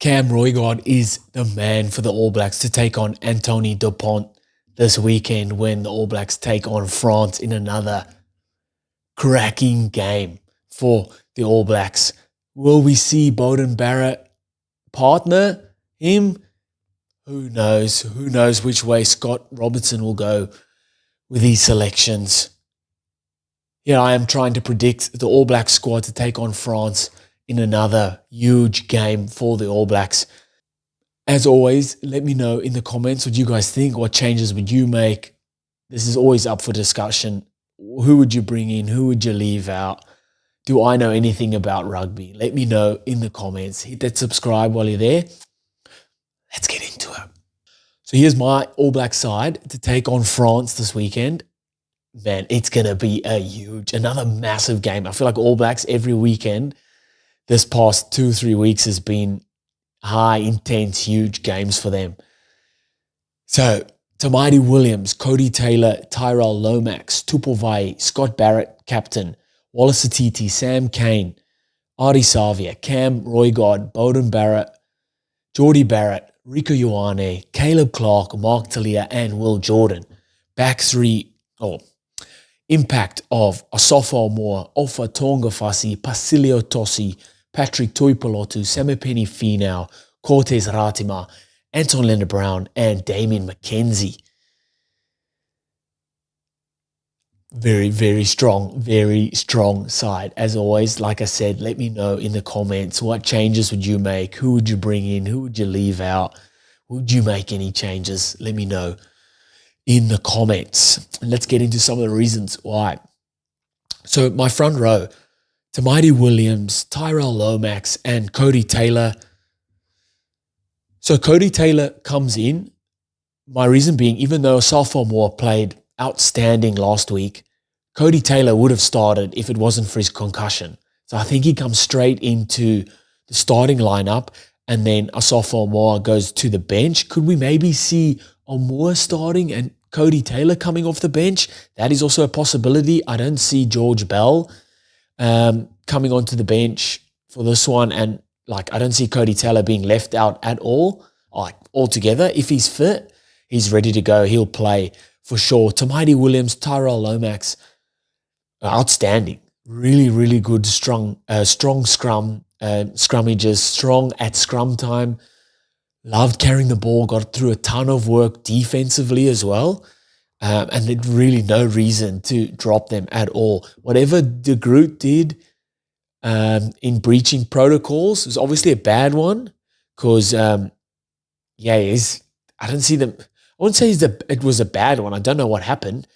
Cam Roigard is the man for the All Blacks to take on Anthony Dupont this weekend when the All Blacks take on France in another cracking game for the All Blacks. Will we see Beauden Barrett partner him? Who knows? Who knows which way Scott Robertson will go with these selections. Here I am trying to predict the All Blacks squad to take on France in another huge game for the All Blacks. As always, let me know in the comments what you guys think. What changes would you make? This is always up for discussion. Who would you bring in? Who would you leave out? Do I know anything about rugby? Let me know in the comments. Hit that subscribe while you're there. Let's get into it. So here's my All Black side to take on France this weekend. Man, it's going to be another massive game. I feel like All Blacks every weekend this past 2-3 weeks has been high, intense, huge games for them. So, Tamati Williams, Cody Taylor, Tyrell Lomax, Tupou, Scott Barrett, captain, Wallace Atiti, Sam Cane, Artie Savia, Cam Roigard, Beauden Barrett, Geordie Barrett, Rico Ioane, Caleb Clark, Mark Talia, and Will Jordan. Back three, impact of Asafo Moore, Ofa Tongafasi, Pasilio Tosi, Patrick Tuipulotu, Semipeni Finau, Cortez Ratima, Anton Linder-Brown, and Damien McKenzie. Very, very strong side. As always, like I said, let me know in the comments what changes would you make? Who would you bring in? Who would you leave out? Would you make any changes? Let me know in the comments. And let's get into some of the reasons why. So my front row, Tamati Williams, Tyrell Lomax, and Cody Taylor. So Cody Taylor comes in. My reason being, even though Asafo Moore played outstanding last week, Cody Taylor would have started if it wasn't for his concussion. So I think he comes straight into the starting lineup, and then Asafo Moore goes to the bench. Could we maybe see Moore starting and Cody Taylor coming off the bench? That is also a possibility. I don't see George Bell coming onto the bench for this one, and I don't see Cody Taylor being left out at all, altogether. If he's fit, he's ready to go. He'll play for sure. Tamati Williams, Tyrell Lomax, outstanding. Really good, strong scrummages, strong at scrum time. Loved carrying the ball, got through a ton of work defensively as well. And there's really no reason to drop them at all. Whatever De Groot did in breaching protocols was obviously a bad one because, I don't see them. I wouldn't say it was a bad one. I don't know what happened.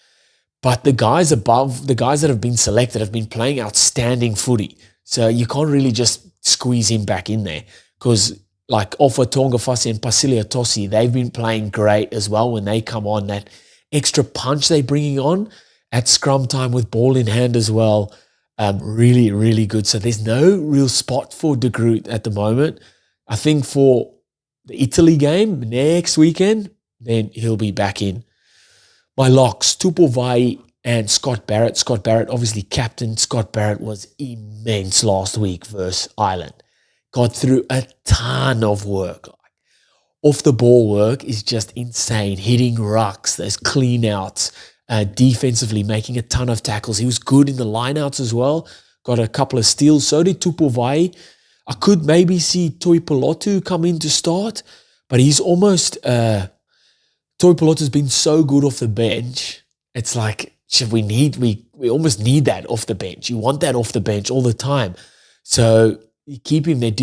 But the guys above, the guys that have been selected have been playing outstanding footy. So you can't really just squeeze him back in there because Ofa Tongafasi and Pasilio Tosi, they've been playing great as well when they come on. That extra punch they're bringing on at scrum time with ball in hand as well. Really good. So there's no real spot for De Groot at the moment. I think for the Italy game next weekend, then he'll be back in. My locks, Tupou and Scott Barrett. Scott Barrett, obviously captain. Scott Barrett was immense last week versus Ireland. Got through a ton of work. Off the ball work is just insane. Hitting rucks, those clean outs, defensively making a ton of tackles. He was good in the lineouts as well. Got a couple of steals. So did Tupou. I could maybe see Tuipulotu come in to start, but he's almost... Tuipulotu's been so good off the bench. It's we almost need that off the bench. You want that off the bench all the time. So you keep him there.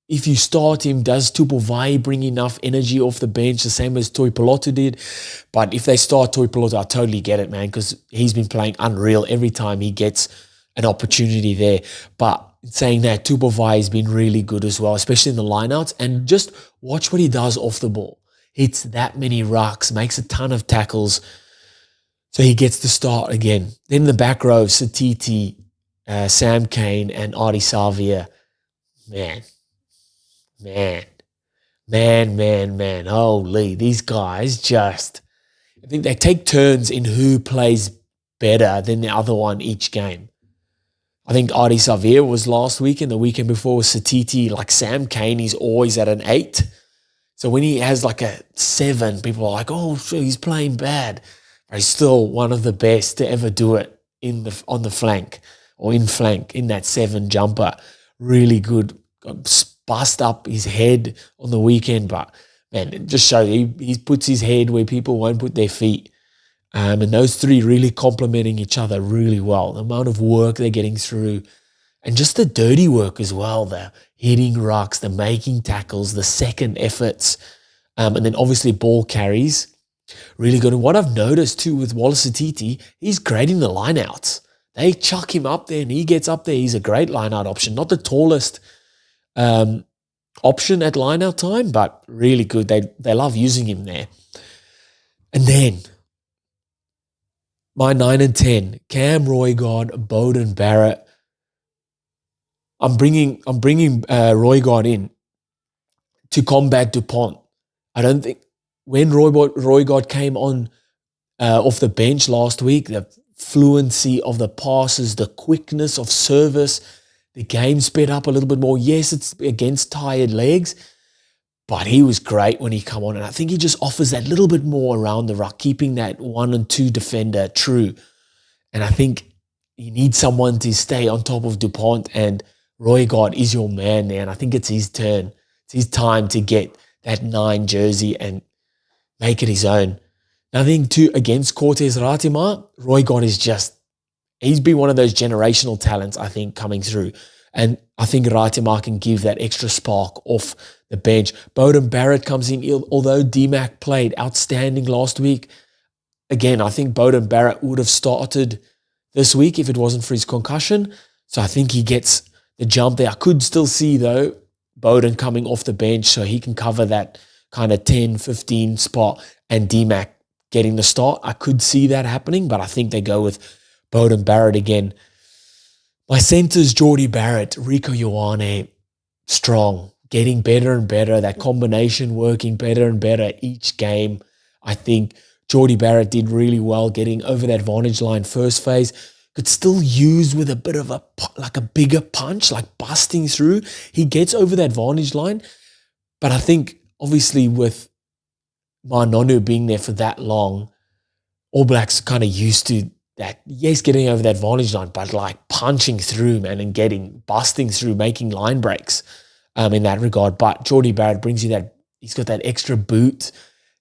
If you start him, does Tupou bring enough energy off the bench, the same as Tuipulotu did? But if they start Tuipulotu, I totally get it, man, because he's been playing unreal every time he gets an opportunity there. But saying that, Tupou has been really good as well, especially in the lineouts. And just watch what he does off the ball. Hits that many rucks, makes a ton of tackles. So he gets to start again. Then the back row, Satiti, Sam Cane, and Artie Savia. Man. Holy, these guys I think they take turns in who plays better than the other one each game. I think Adi Savir was last week, and the weekend before was Satiti. Like Sam Cane, he's always at an 8. So when he has like a 7, people are like, oh, sure, he's playing bad. But he's still one of the best to ever do it on the flank or in flank in that 7 jumper. Really good. Bust up his head on the weekend, but man, it just shows he puts his head where people won't put their feet. And those 3 really complementing each other really well. The amount of work they're getting through and just the dirty work as well. The hitting rucks, the making tackles, the second efforts, and then obviously ball carries. Really good. And what I've noticed too with Wallace Atiti, he's great in the lineouts. They chuck him up there and he gets up there. He's a great lineout option. Not the tallest option at lineout time, but really good. They love using him there. And then my 9 and 10, Cam Roigard, Bowden Barrett. I'm bringing Roigard in to combat Dupont. I don't think when Roigard came on off the bench last week, the fluency of the passes, the quickness of service, the game sped up a little bit more. Yes, it's against tired legs, but he was great when he come on. And I think he just offers that little bit more around the ruck, keeping that 1 and 2 defender true. And I think you need someone to stay on top of Dupont, and Roigard is your man there. And I think it's his turn. It's his time to get that 9 jersey and make it his own. Nothing too against Cortez Ratima. Roigard is just, he's been one of those generational talents, I think, coming through. And I think Ratima can give that extra spark off the bench. Bowden Barrett comes in, although D-Mac played outstanding last week. Again, I think Bowden Barrett would have started this week if it wasn't for his concussion. So I think he gets the jump there. I could still see, though, Bowden coming off the bench so he can cover that kind of 10, 15 spot and D-Mac getting the start. I could see that happening, but I think they go with Bowden Barrett again. My centers, Geordie Barrett, Rico Ioane, strong, getting better and better. That combination working better and better each game. I think Geordie Barrett did really well getting over that vantage line first phase. Could still use with a bit of a bigger punch, like busting through. He gets over that vantage line. But I think obviously with Manonu being there for that long, All Blacks kind of used to that, yes, getting over that vantage line, but like punching through, man, and busting through, making line breaks in that regard. But Geordie Barrett brings you that, he's got that extra boot,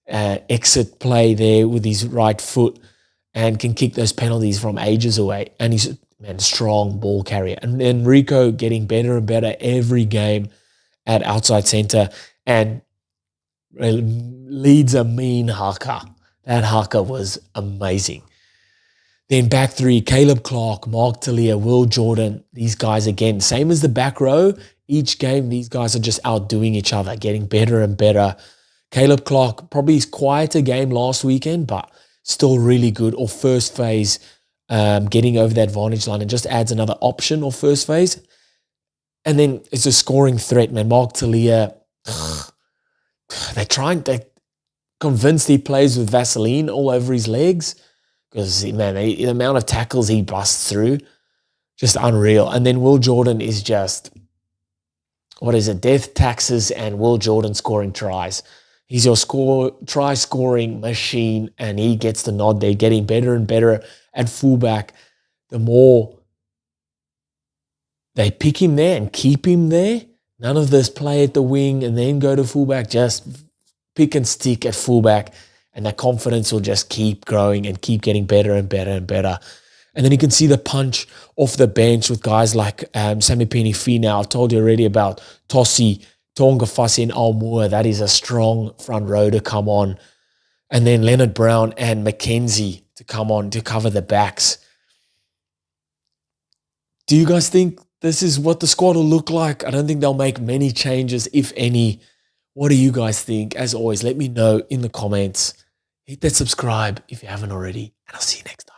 exit play there with his right foot and can kick those penalties from ages away. And he's, man, strong ball carrier. And then Rico getting better and better every game at outside centre and leads a mean haka. That haka was amazing. Then back 3, Caleb Clark, Mark Talia, Will Jordan, these guys again. Same as the back row. Each game, these guys are just outdoing each other, getting better and better. Caleb Clark, probably his quieter game last weekend, but still really good. Or first phase, getting over that vantage line and just adds another option or first phase. And then it's a scoring threat, man. Mark Talia, they convinced he plays with Vaseline all over his legs. Because, man, the amount of tackles he busts through, just unreal. And then Will Jordan is just, death taxes and Will Jordan scoring tries. He's your try-scoring machine, and he gets the nod there, getting better and better at fullback. The more they pick him there and keep him there, none of this play at the wing and then go to fullback, just pick and stick at fullback. And that confidence will just keep growing and keep getting better and better and better. And then you can see the punch off the bench with guys like Sammy Penny-Finau. I told you already about Tossi, Tonga Fassi and Almua. That is a strong front row to come on. And then Leonard Brown and McKenzie to come on to cover the backs. Do you guys think this is what the squad will look like? I don't think they'll make many changes, if any. What do you guys think? As always, let me know in the comments. Hit that subscribe if you haven't already, and I'll see you next time.